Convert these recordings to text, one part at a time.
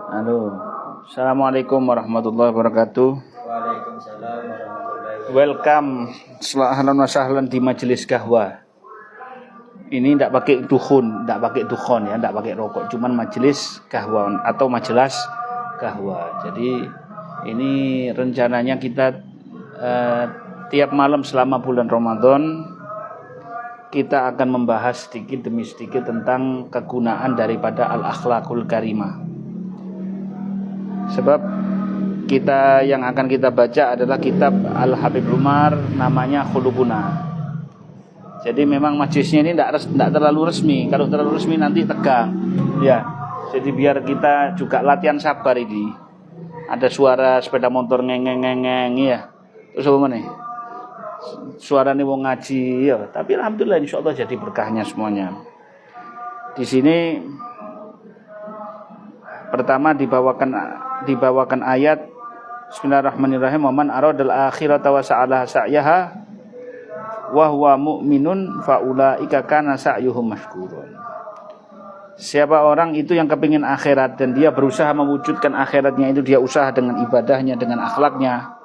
Halo. Assalamualaikum warahmatullahi wabarakatuh. Waalaikumsalam warahmatullahi wabarakatuh. Welcome, ahlan wa sahlan di majelis kahwa. Ini tidak pakai dukhon ya, tidak pakai rokok, cuman majelis kahwa atau majelis kahwa. Jadi ini rencananya kita tiap malam selama bulan Ramadan kita akan membahas sedikit demi sedikit tentang kegunaan daripada al-akhlaqul karimah. Sebab kita yang akan kita baca adalah kitab Al-Habib Umar, namanya Khuluquna. Jadi memang majelisnya ini tidak terlalu resmi. Kalau terlalu resmi nanti tegang. Ya. Jadi biar kita juga latihan sabar ini. Ada suara sepeda motor ngeng ya. Terus apa nih? Suaranya mau ngaji ya. Tapi alhamdulillah insyaallah jadi berkahnya semuanya. Di sini pertama dibawakan ayat Bismillahirrahmanirrahim. Waman aradal akhirata wa sa'alaha sa'yaha wa huwa mu'minun fa ulaika kana sa'yuhum mashkurun. Siapa orang itu yang kepingin akhirat dan dia berusaha mewujudkan akhiratnya itu, dia usaha dengan ibadahnya, dengan akhlaknya,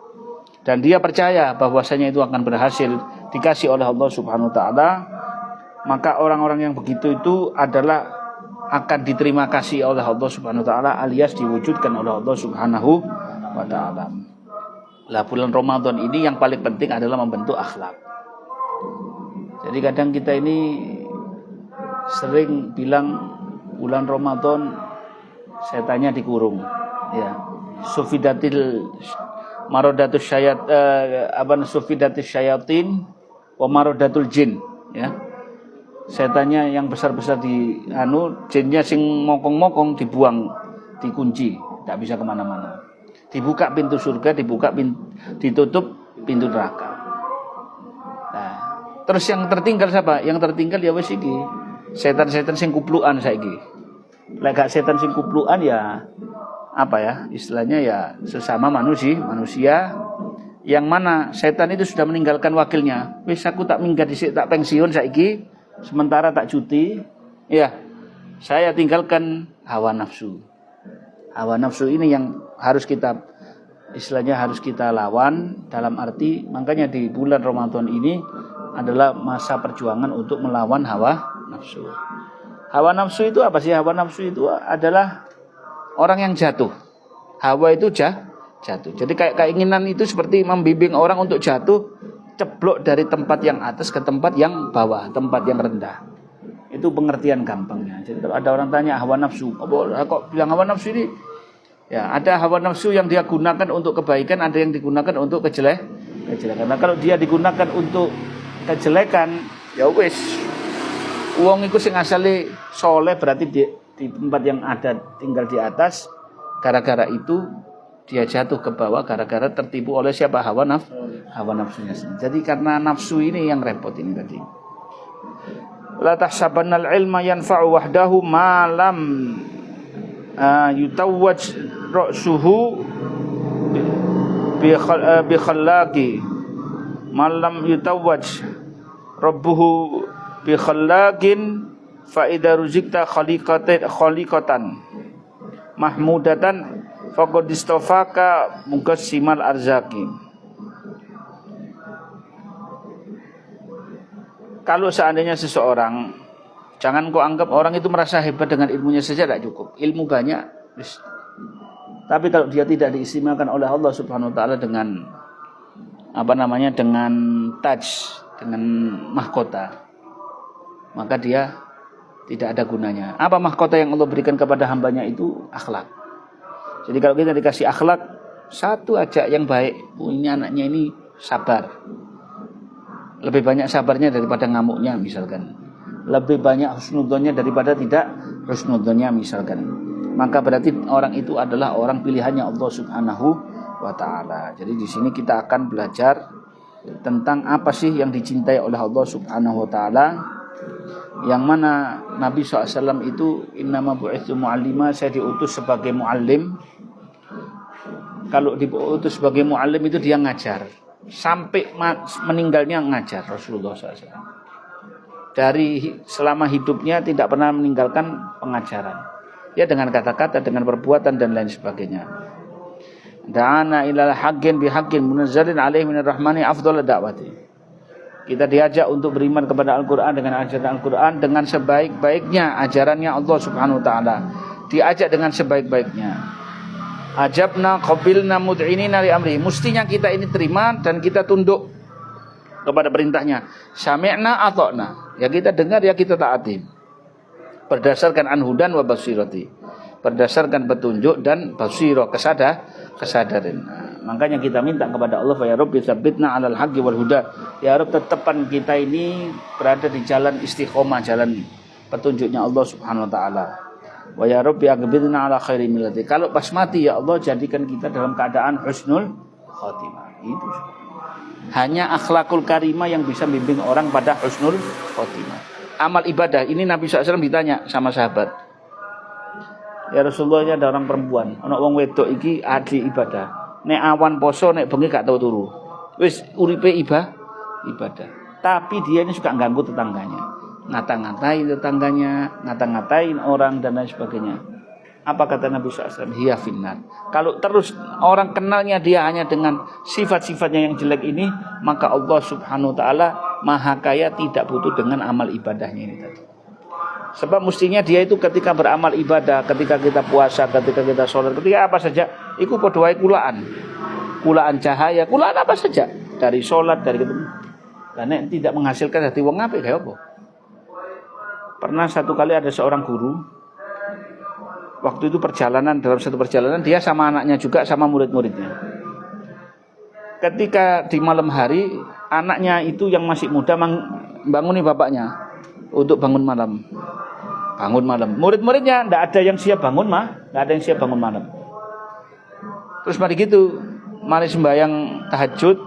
dan dia percaya bahwasanya itu akan berhasil dikasih oleh Allah Subhanahu wa taala, maka orang-orang yang begitu itu adalah akan diterima kasih oleh Allah Subhanahu wa taala, alias diwujudkan oleh Allah Subhanahu wa taala. Lah bulan Ramadan ini yang paling penting adalah membentuk akhlak. Jadi kadang kita ini sering bilang bulan Ramadan setannya dikurung, ya. Sufidatil maradatus syayat sufidatis syayatin wa maradatul jin, ya. Setannya yang besar-besar di jinnya sing mokong-mokong dibuang, dikunci, tak bisa kemana-mana. Dibuka pintu surga, ditutup pintu neraka. Nah, terus yang tertinggal siapa? Yang tertinggal ya wis iki. Setan-setan sing kuplukan saiki. Lek gak setan sing kuplukan ya apa ya? Istilahnya ya sesama manusia yang mana setan itu sudah meninggalkan wakilnya. Wis aku tak minggat dhisik, tak pensiun saiki. Sementara tak cuti, ya saya tinggalkan hawa nafsu. Hawa nafsu ini yang harus kita, istilahnya harus kita lawan. Dalam arti, makanya di bulan Ramadan ini adalah masa perjuangan untuk melawan hawa nafsu. Hawa nafsu itu apa sih? Hawa nafsu itu adalah orang yang jatuh. Hawa itu jatuh. Jadi kayak keinginan itu seperti membimbing orang untuk jatuh, ceblok dari tempat yang atas ke tempat yang bawah, tempat yang rendah. Itu pengertian gampangnya. Jadi kalau ada orang tanya hawa nafsu, kok bilang hawa nafsu ini? Ya, ada hawa nafsu yang dia gunakan untuk kebaikan, ada yang digunakan untuk kejelekan. Karena kalau dia digunakan untuk kejelekan, ya wis. Wong iku sing asale soleh berarti di tempat yang ada tinggal di atas. Gara-gara itu dia jatuh ke bawah gara-gara tertipu oleh siapa? Hawa nafsunya sendiri. Jadi karena nafsu ini yang repot ini tadi. La tahsabannal ilma yanfa'u wahdahu ma lam yutawwaj ra'suhu bi khallaqi ma lam yutawwaj rabbuhu bi khallaqin fa idza ruzikta khaliqatan mahmudatan faqad istafaka muqassimal arzaki. Kalau seandainya seseorang, jangan kau anggap orang itu merasa hebat dengan ilmunya saja, tidak cukup. Ilmu banyak, tapi kalau dia tidak diistimewakan oleh Allah Subhanahu wa taala dengan dengan taj, dengan mahkota, maka dia tidak ada gunanya. Apa mahkota yang Allah berikan kepada hambanya itu? Akhlak. Jadi kalau kita dikasih akhlak satu aja yang baik, ini anaknya ini sabar. Lebih banyak sabarnya daripada ngamuknya misalkan. Lebih banyak husnudzonnya daripada tidak husnudzonnya misalkan. Maka berarti orang itu adalah orang pilihannya Allah Subhanahu wa taala. Jadi di sini kita akan belajar tentang apa sih yang dicintai oleh Allah Subhanahu wa taala. Yang mana Nabi SAW itu innama bu'itsu mu'allima, saya diutus sebagai muallim. Kalau diutus sebagai muallim itu dia ngajar sampai meninggalnya ngajar. Rasulullah SAW dari selama hidupnya tidak pernah meninggalkan pengajaran. Ya dengan kata-kata, dengan perbuatan dan lain sebagainya. Da'ana ilal haqqin bihaqqin munazzalin alaihi minar rahmani afdhalud da'wati. Kita diajak untuk beriman kepada Al-Qur'an dengan ajaran Al-Qur'an dengan sebaik-baiknya ajarannya Allah Subhanahu wa taala. Diajak dengan sebaik-baiknya. Ajabna qabilna mud'inina li amri. Mestinya kita ini terima dan kita tunduk kepada perintahnya. Sami'na ata'na. Ya kita dengar, ya kita taati. Berdasarkan anhudan wa basirati. Berdasarkan petunjuk dan basirah, kesadaran. Nah, makanya kita minta kepada Allah, ya Rabbi tsabbitna 'alal haqqi wal huda. Ya Rabb, tetapkan kita ini berada di jalan istiqomah, jalan petunjuknya Allah Subhanahu wa taala. Wa ya Rabbi aqbidna 'ala khairi millati. Kalau pas mati, ya Allah, jadikan kita dalam keadaan husnul khotimah. Itu hanya akhlakul karimah yang bisa membimbing orang pada husnul khotimah. Amal ibadah ini Nabi SAW ditanya sama sahabat, ya Rasulullah, ini ada orang perempuan, ana wong wedok iki ahli ibadah. Nek awan poso, nek bengi gak tau turu. Wis uripe ibadah. Tapi dia ini suka ganggu tetangganya. Ngata-ngatain tetangganya, ngata-ngatain orang dan lain sebagainya. Apa kata Nabi SAW? Hiya finnar. Kalau terus orang kenalnya dia hanya dengan sifat-sifatnya yang jelek ini, maka Allah Subhanahu wa taala Maha Kaya tidak butuh dengan amal ibadahnya ini tadi. Sebab mestinya dia itu ketika beramal ibadah, ketika kita puasa, ketika kita sholat, ketika apa saja, iku padha wae kulaan cahaya, kulaan apa saja, dari sholat, dari itu. Karena tidak menghasilkan hati wong apik kaya apa? Pernah satu kali ada seorang guru, waktu itu dalam satu perjalanan dia sama anaknya juga, sama murid-muridnya. Ketika di malam hari, anaknya itu yang masih muda banguni bapaknya untuk bangun malam. Murid-muridnya tidak ada yang siap bangun malam. Terus mari sembahyang tahajud.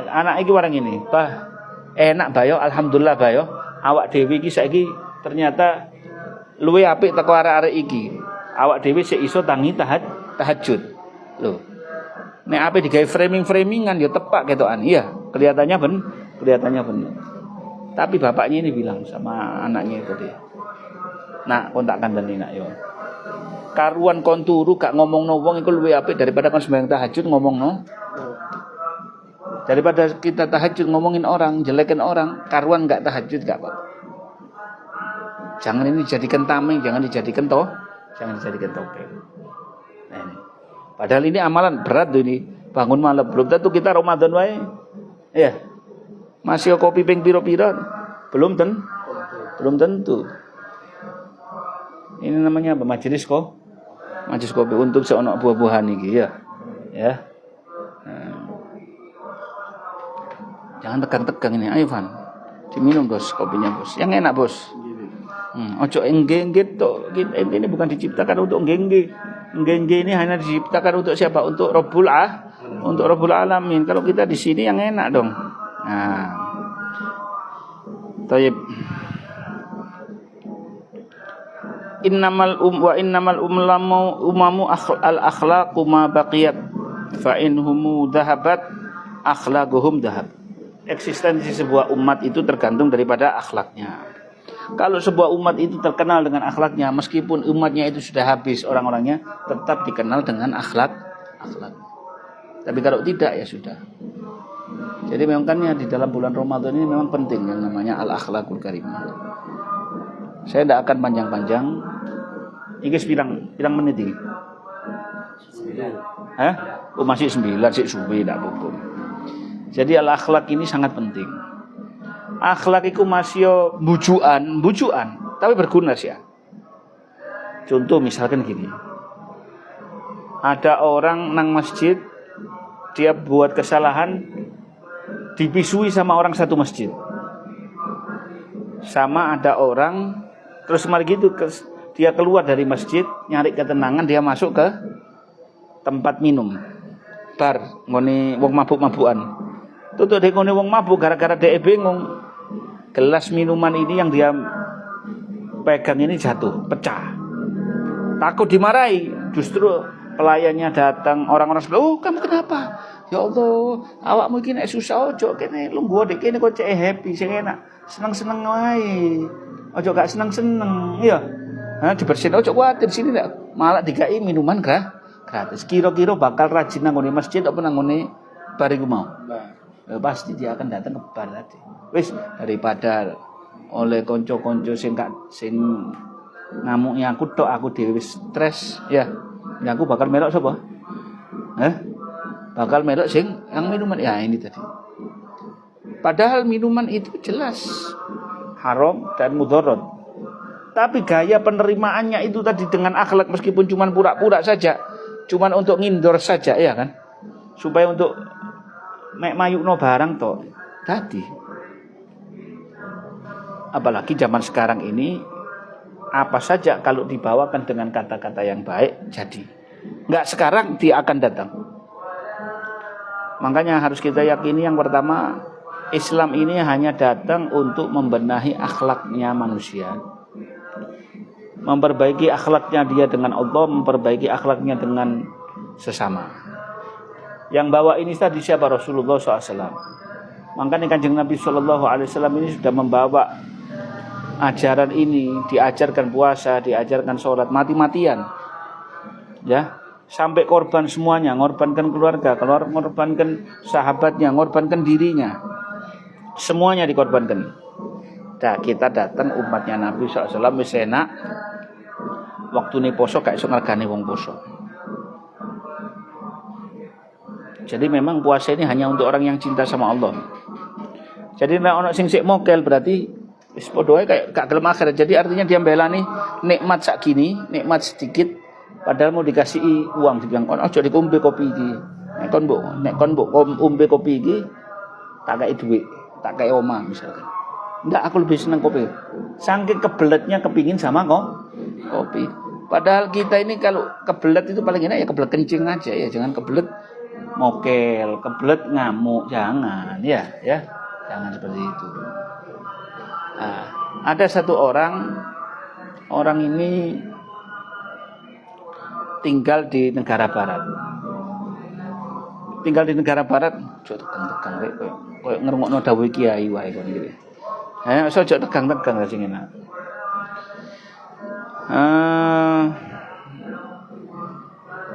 Anak iki warang ini, "Bah, enak bayo, alhamdulillah bayo. Awak dhewe iki saiki ternyata luwe apik teko arek-arek iki. Awak dhewe sik iso tangi tahajud." Loh. Nek ape digawe framing-framingan ya tepak ketokan. Iya, kelihatannya bener. Tapi bapaknya ini bilang sama anaknya itu dia, "Nak, kon tak kandhani nak yo. Karuan kon turu gak ngomongno wong iku luwih apik daripada kon sembahyang tahajud ngomongno. Daripada kita tahajud ngomongin orang, jelekin orang, karuan gak tahajud gak apa-apa. Jangan ini dijadikan tameng, jangan dijadikan topeng." Nah, ini. Padahal ini amalan berat tuh ini, bangun malam. Belum tentu kita Ramadan wae. Iya. Masih kopi ping piro-piro? Belum tentu. Ini namanya apa? Majelis kopi untuk seonok buah-buahan iki ya. Ya. Nah. Jangan tegang-tegang ini. Ayo Van. Diminum bos kopinya bos. Yang enak bos. Ojo enggeng tok. Ini bukan diciptakan untuk enggeng. Enggeng ini hanya diciptakan untuk siapa? Untuk Rabbul Alamin. Kalau kita di sini yang enak dong. Nah. Tayyib. Innamal umamu al-akhlaqu ma baqiyat fa inhum dhahabat akhlaquhum dhahab. Eksistensi sebuah umat itu tergantung daripada akhlaknya. Kalau sebuah umat itu terkenal dengan akhlaknya, meskipun umatnya itu sudah habis orang-orangnya, tetap dikenal dengan akhlak. Tapi kalau tidak, ya sudah. Jadi memang kan di dalam bulan Ramadan ini memang penting yang namanya al-akhlaqul karimah. Saya tidak akan panjang-panjang. Ini pirang menit ini? 9. Masih 9, sik suwe tidak apa-apa. Jadi al-akhlaq ini sangat penting. Akhlak itu masih bujuan, tapi berguna sih ya. Contoh misalkan gini. Ada orang nang masjid, dia buat kesalahan, dipisui sama orang satu masjid. Sama ada orang, terus mari gitu dia keluar dari masjid, nyari ketenangan, dia masuk ke tempat minum, bar, ngone wong mabuk-mabukan. Tutuk dek ngone wong mabuk gara-gara dek bingung. Gelas minuman ini yang dia pegang ini jatuh, pecah. Takut dimarahi, justru pelayannya datang, orang-orang sebelah, "Oh, kamu kenapa? Ya Allah, awakmu iki nek susah ojo kene lungguh dek kene kok cek happy sing enak. Seneng-seneng wae. Ojo gak seneng-seneng." Iya. Dibersihin ojo kuwatir sini ndak malah dikai minuman gratis. Kira-kira bakal rajin nang ngone masjid apa nang ngone bar iku mau. Pasti dia akan datang ke bar tadi. Wis daripada oleh konco-konco sing ngamuknya aku tok aku dhewe wis stres ya. Ya aku bakal melok sapa? Bakal melok sing yang minuman ya ini tadi. Padahal minuman itu jelas haram dan mudarat. Tapi gaya penerimaannya itu tadi dengan akhlak meskipun cuma pura-pura saja, cuma untuk ngindor saja ya kan. Supaya untuk mek mayukno barang to. Tadi. Apalagi zaman sekarang ini apa saja kalau dibawakan dengan kata-kata yang baik jadi. Enggak sekarang dia akan datang. Makanya harus kita yakini yang pertama Islam ini hanya datang untuk membenahi akhlaknya manusia. Memperbaiki akhlaknya dia dengan Allah, memperbaiki akhlaknya dengan sesama. Yang bawa ini tadi siapa? Rasulullah SAW. Makanya Kanjeng Nabi SAW ini sudah membawa ajaran ini, diajarkan puasa, diajarkan sholat, mati-matian, ya, sampai korban semuanya, ngorbankan keluarga, ngorbankan sahabatnya, ngorbankan dirinya, semuanya dikorbankan. Nah, kita datang umatnya Nabi SAW wis enak, waktu ini poso gak iso ngergani wong poso. Jadi memang puasa ini hanya untuk orang yang cinta sama Allah. Jadi nek ono sing sik mokel berarti wis padha wae kayak gak gelem akhirat. Jadi artinya dia mbelani nikmat sak gini, nikmat sedikit padahal mau dikasih uang dibilang ojo dikombe kopi iki. Nek kon mbok ombe kopi iki tak kei dhuwit, tak kei omah misalkan. Enggak, aku lebih senang kopi. Saking kebeletnya kepingin sama kopi. Padahal kita ini kalau kebelet itu paling enak ya kebelet kencing aja ya, jangan kebelet mokel, kebelet ngamuk, jangan ya. Jangan seperti itu. Nah, ada satu orang ini tinggal di negara barat. Cuk tegang-tegang rek koyo ngrungokno dawuh kiai wae kon iki. Ojo tegang-tegang sing enak.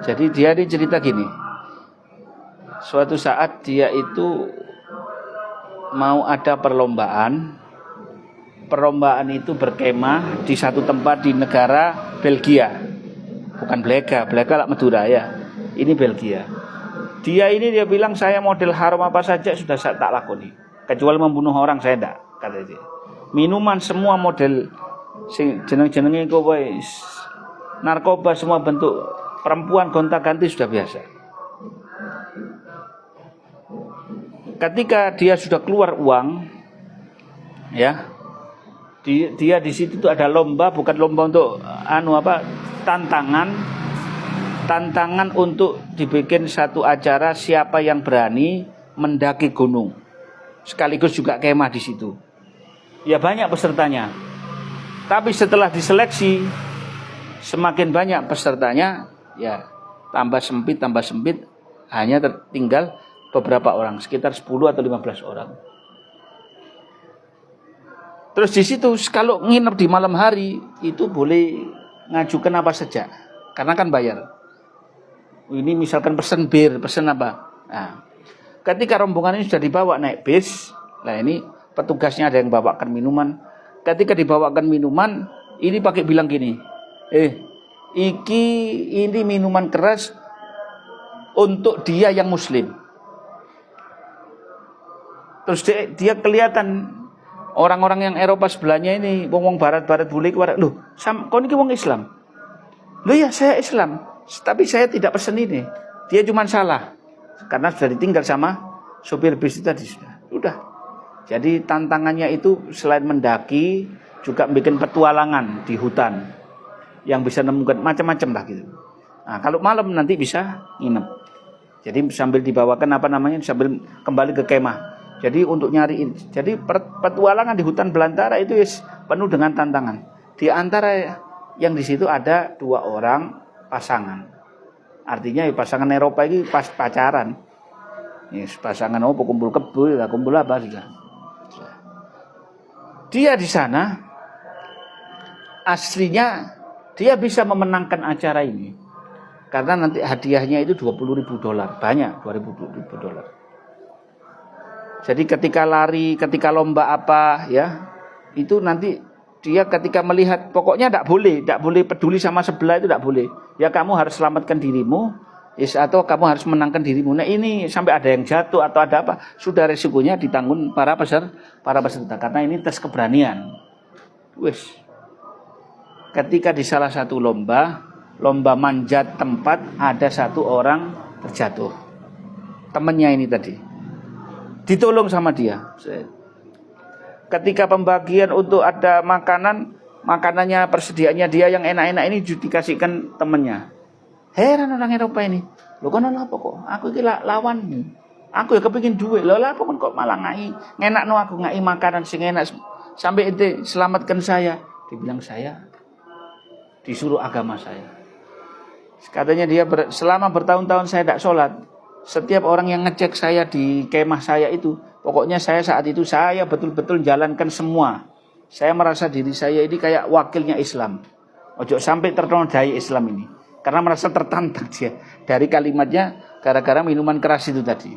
Jadi dia cerita gini. Suatu saat dia itu mau ada perlombaan. Perlombaan itu berkemah di satu tempat di negara Belgia. Bukan Blega lah Madura ya. Ini Belgia. Dia bilang saya model haram apa saja sudah saya tak lakoni. Kecuali membunuh orang saya enggak, kata dia. Minuman semua model jeneng-jenenge kowe narkoba semua bentuk perempuan gonta-ganti sudah biasa. Ketika dia sudah keluar uang, ya, dia di situ tuh ada lomba, bukan lomba untuk tantangan untuk dibikin satu acara siapa yang berani mendaki gunung, sekaligus juga kemah di situ. Ya banyak pesertanya, tapi setelah diseleksi semakin banyak pesertanya, ya tambah sempit, hanya tertinggal beberapa orang, sekitar 10 atau 15 orang. Terus di situ kalau nginep di malam hari itu boleh ngajukan apa saja, karena kan bayar. Ini misalkan pesen bir, pesen apa. Nah, ketika rombongan ini sudah dibawa naik bis, nah ini petugasnya ada yang bawakan minuman. Ketika dibawakan minuman, ini pakai bilang gini, ini minuman keras untuk dia yang muslim. Terus dia kelihatan orang-orang yang Eropa sebelahnya ini, wong barat-barat bulik warak, loh, kau ini wong Islam. Loh ya, saya Islam, tapi saya tidak pesen ini. Dia cuma salah karena sudah ditinggal sama sopir bis itu tadi sudah. Jadi tantangannya itu selain mendaki juga bikin petualangan di hutan yang bisa nemukan macam-macam lah gitu. Nah, kalau malam nanti bisa nginep. Jadi sambil dibawakan sambil kembali ke kemah. Jadi untuk nyariin. Jadi petualangan di hutan belantara itu penuh dengan tantangan. Di antara yang di situ ada 2 orang pasangan. Artinya pasangan Eropa ini pas pacaran. Pasangan kumpul kebo, kumpul apa sudah. Dia di sana aslinya dia bisa memenangkan acara ini. Karena nanti hadiahnya itu $20.000, banyak $20.000. Jadi ketika lari, ketika lomba apa ya, itu nanti dia ketika melihat, pokoknya tidak boleh peduli sama sebelah, itu tidak boleh. Ya kamu harus selamatkan dirimu, atau kamu harus menangkan dirimu. Nah ini sampai ada yang jatuh atau ada apa, sudah resikonya ditanggung para peserta. Karena ini tes keberanian. Wis. Ketika di salah satu lomba manjat tempat, ada satu orang terjatuh. Temannya ini tadi ditolong sama dia. Ketika pembagian untuk ada makanannya persediaannya dia yang enak-enak ini dikasihkan temannya. Heran orang Eropa ini. Lho kono apa kok? Aku iki lawanmu. Aku ya kepengin duit. Lho apa kok malah ngenakno aku ngai makanan sing enak sampai ente selamatkan saya. Dibilang saya disuruh agama saya. Katanya dia selama bertahun-tahun saya tidak sholat. Setiap orang yang ngecek saya di kemah saya itu, pokoknya saya saat itu saya betul-betul jalankan semua. Saya merasa diri saya ini kayak wakilnya Islam. Ojo sampai ternodai Islam ini. Karena merasa tertantang dia dari kalimatnya gara-gara minuman keras itu tadi.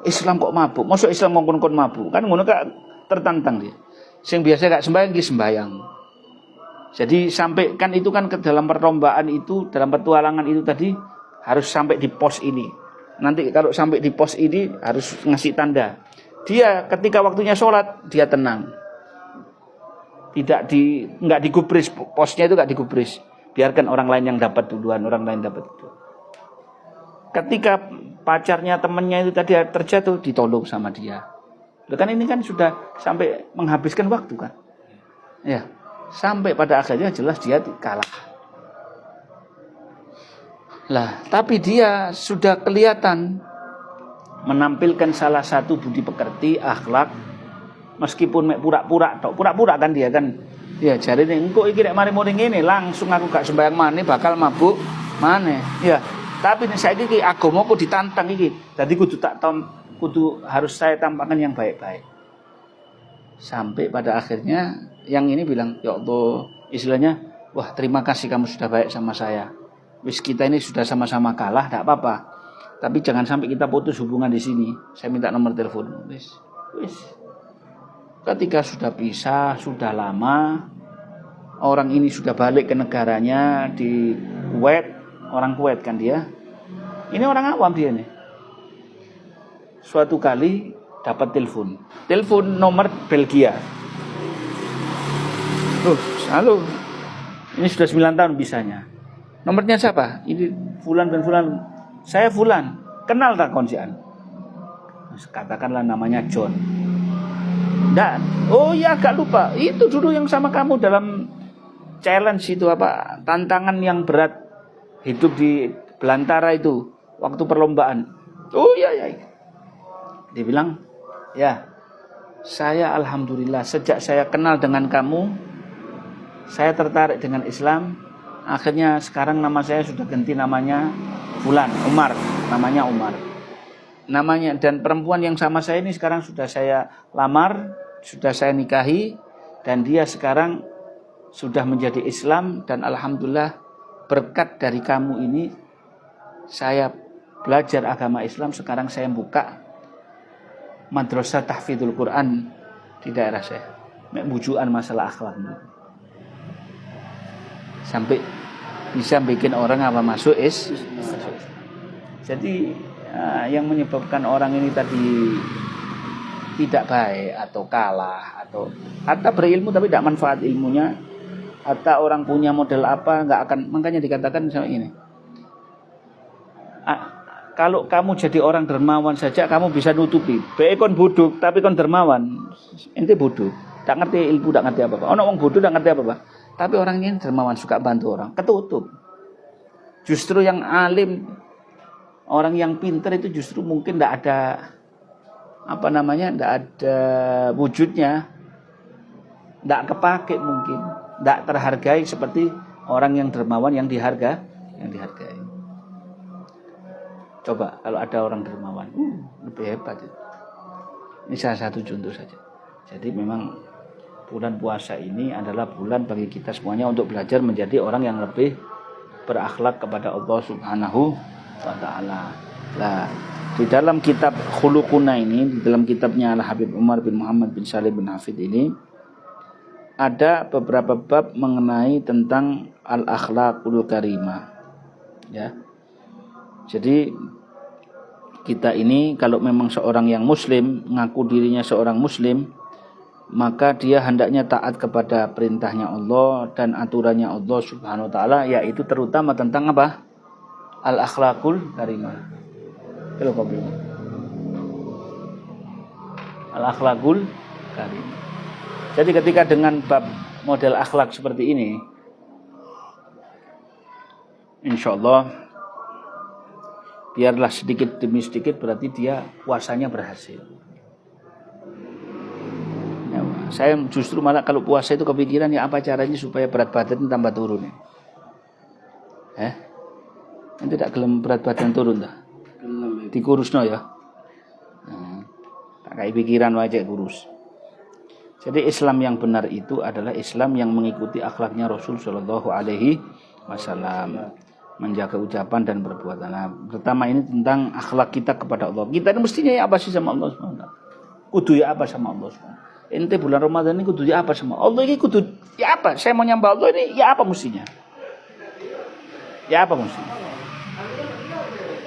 Islam kok mabuk? Masuk Islam ngongkon mabuk? Kan ngono kak tertantang dia. Sing biasa gak sembahyang ki sembahyang. Jadi sampai kan itu kan ke dalam perlombaan itu, dalam petualangan itu tadi harus sampai di pos ini. Nanti kalau sampai di pos ini harus ngasih tanda. Dia ketika waktunya sholat dia tenang. Nggak digubris, posnya itu nggak digubris. Biarkan orang lain yang dapat duluan, orang lain dapat duluan. Ketika pacarnya temannya itu tadi terjatuh, ditolong sama dia. Kan ini kan sudah sampai menghabiskan waktu kan. Ya. Sampai pada akhirnya jelas dia kalah. Lah, tapi dia sudah kelihatan menampilkan salah satu budi pekerti, akhlak, meskipun pura-pura kan dia kan. Ya jarine engko iki nek mari muring ngene langsung aku gak sembahyang maneh bakal mabuk maneh. Ya, tapi nek saiki iki agamaku ditantang iki. Dadi kudu harus saya tampakkan yang baik-baik. Sampai pada akhirnya yang ini bilang, ya Allah, istilahnya, wah terima kasih kamu sudah baik sama saya. Wis kita ini sudah sama-sama kalah, tidak apa-apa. Tapi jangan sampai kita putus hubungan di sini. Saya minta nomor telepon. Wis. Ketika sudah pisah, sudah lama, orang ini sudah balik ke negaranya di Kuwait, orang Kuwait kan dia. Ini orang awam dia nih. Suatu kali dapat telepon nomor Belgia. Halo. Ini sudah 9 tahun bisanya. Nomornya siapa? Ini Fulan dan Fulan. Saya Fulan. Kenal tak konsian? Katakanlah namanya John. Dan oh ya agak lupa. Itu dulu yang sama kamu dalam challenge itu apa? Tantangan yang berat hidup di belantara itu waktu perlombaan. Oh iya. Dia bilang, ya, saya alhamdulillah sejak saya kenal dengan kamu, saya tertarik dengan Islam. Akhirnya sekarang nama saya sudah ganti namanya Fulan, Umar, namanya Umar. Namanya dan perempuan yang sama saya ini sekarang sudah saya lamar, sudah saya nikahi, dan dia sekarang sudah menjadi Islam. Dan alhamdulillah berkat dari kamu ini saya belajar agama Islam. Sekarang saya buka madrasah tahfidzul Quran di daerah saya, bujukan masalah akhlak, sampai bisa bikin orang apa masuk Jadi yang menyebabkan orang ini tadi tidak baik atau kalah atau berilmu tapi tidak manfaat ilmunya, atau orang punya model apa nggak akan, makanya dikatakan misalnya ini. Kalau kamu jadi orang dermawan saja kamu bisa nutupi. Baik kon bodoh tapi kon dermawan. Ente bodoh, tak ngerti ilmu, tak ngerti apa-apa. Ono wong bodoh tak ngerti apa-apa. Tapi orang ini dermawan, suka bantu orang, ketutup. Justru yang alim, orang yang pintar itu justru mungkin tidak ada tidak ada wujudnya, tidak kepake mungkin, tidak terhargai seperti orang yang dermawan yang dihargai. Coba kalau ada orang dermawan, lebih hebat. Ini salah satu contoh saja. Jadi memang bulan puasa ini adalah bulan bagi kita semuanya untuk belajar menjadi orang yang lebih berakhlak kepada Allah Subhanahu wa taala. Nah, di dalam kitab Khuluquna ini, di dalam kitabnya Al Habib Umar bin Muhammad bin Salim bin Hafid ini ada beberapa bab mengenai tentang al-akhlaqul karimah. Ya. Jadi kita ini kalau memang seorang yang muslim, ngaku dirinya seorang muslim, maka dia hendaknya taat kepada perintahnya Allah dan aturannya Allah Subhanahu wa taala, yaitu terutama tentang apa? Al-akhlaqul karimah. Kalau kau bilang al-akhlaqul karimah. Jadi ketika dengan bab model akhlak seperti ini, insyaallah biarlah sedikit demi sedikit berarti dia puasanya berhasil. Ya, saya justru malah kalau puasa itu kepikiran ya apa caranya supaya berat badan tambah turun. Nanti tidak gelem berat badan turun dah. Dikurusno ya. Tak kayak pikiran wajah kurus. Jadi Islam yang benar itu adalah Islam yang mengikuti akhlaknya Rasul Shallallahu Alaihi Wasallam, menjaga ucapan dan perbuatan. Nah, pertama ini tentang akhlak kita kepada Allah. Kita ini mestinya ya apa sih sama Allah SWT? Kudu ya apa sama Allah SWT? Ente bulan Ramadan ini kudu ya apa sama Allah? Ini kudu ya apa? Saya mau nyembah Allah ini ya apa mestinya? Ya apa mestinya?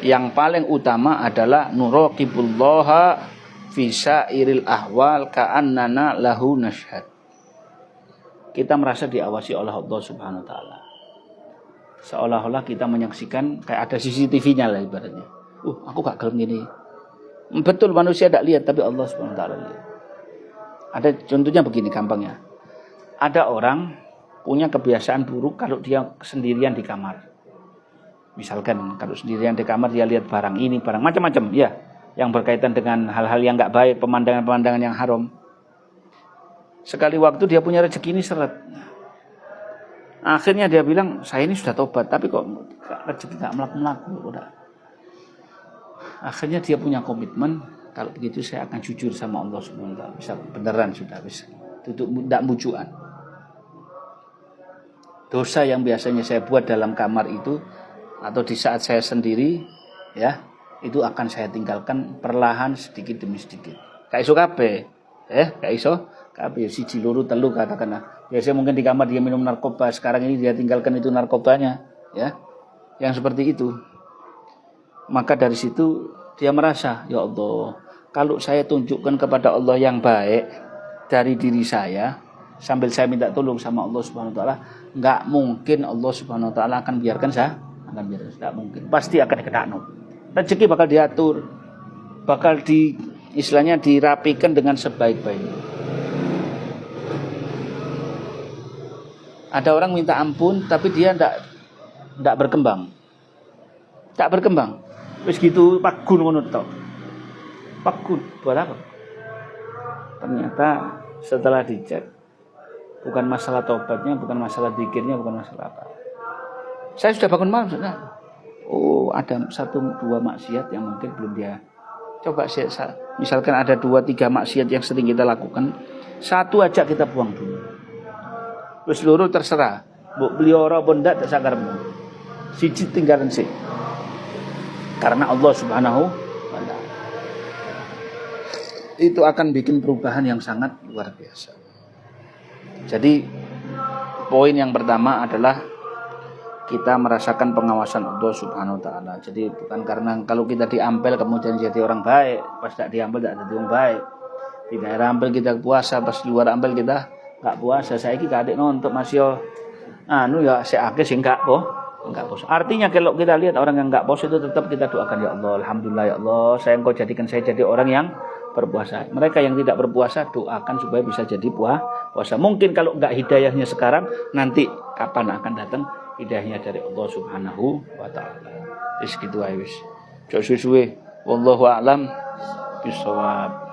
Yang paling utama adalah nuraqibullaha fi sa'iril ahwal ka'annana lahu nashhad. Kita merasa diawasi oleh Allah Subhanahu wa taala. Seolah-olah kita menyaksikan kayak ada CCTV-nya lah ibaratnya. Aku gak gelem gini. Betul manusia tidak lihat tapi Allah Subhanahu wa taala lihat. Ada contohnya begini gampangnya. Ada orang punya kebiasaan buruk kalau dia sendirian di kamar. Misalkan kalau sendirian di kamar dia lihat barang ini, barang macam-macam, ya, yang berkaitan dengan hal-hal yang enggak baik, pemandangan-pemandangan yang haram. Sekali waktu dia punya rezeki ini seret. Akhirnya dia bilang, saya ini sudah tobat, tapi kok rezeki enggak melaku-melaku. Akhirnya dia punya komitmen, kalau begitu saya akan jujur sama Allah Subhanahu wa taala. Bisa beneran sudah bisa. Tutup tidak bujuan. Dosa yang biasanya saya buat dalam kamar itu atau di saat saya sendiri, ya, itu akan saya tinggalkan perlahan sedikit demi sedikit. Kayak iso kabeh. Kayak iso kabeh siji loro telu katakanlah. Biasanya mungkin di kamar dia minum narkoba, sekarang ini dia tinggalkan itu narkobanya, ya. Yang seperti itu. Maka dari situ dia merasa, ya Allah, kalau saya tunjukkan kepada Allah yang baik dari diri saya sambil saya minta tolong sama Allah Subhanahu wa taala, enggak mungkin Allah Subhanahu wa taala akan biarkan saya, enggak mungkin. Pasti akan dikenakno. Rezeki bakal diatur, bakal istilahnya dirapikan dengan sebaik-baiknya. Ada orang minta ampun tapi dia enggak berkembang. Tak berkembang. Wis gitu pagun ngono tok. Pagun buat apa? Ternyata setelah dicek bukan masalah tobatnya, bukan masalah zikirnya, bukan masalah apa. Saya sudah bangun malam sudah. Oh, ada 1-2 maksiat yang mungkin belum dia. Coba misalkan ada 2-3 maksiat yang sering kita lakukan, satu aja kita buang dulu. Terus seluruh terserah. Mbok beli ora pun ndak tak sakarmu. Siji tinggalan sih. Karena Allah Subhanahu wa taala itu akan bikin perubahan yang sangat luar biasa. Jadi poin yang pertama adalah kita merasakan pengawasan Allah Subhanahu wa taala. Jadi bukan karena kalau kita diampel kemudian jadi orang baik, pas tidak diampel tidak jadi orang baik. Di daerah ampel kita puasa, pas di luar ampel kita enggak puasa. Saiki kadek nonton masih ya seake sing enggak puasa. Artinya kalau kita lihat orang yang enggak puasa itu tetap kita doakan, ya Allah, alhamdulillah ya Allah, saya engkau jadikan saya jadi orang yang berpuasa. Mereka yang tidak berpuasa doakan supaya bisa jadi puasa. Mungkin kalau enggak hidayahnya sekarang, nanti kapan akan datang hidayahnya dari Allah Subhanahu wa taala. Wis gitu ae wis. Jok suwe-suwe. Wallahu a'lam bishawab.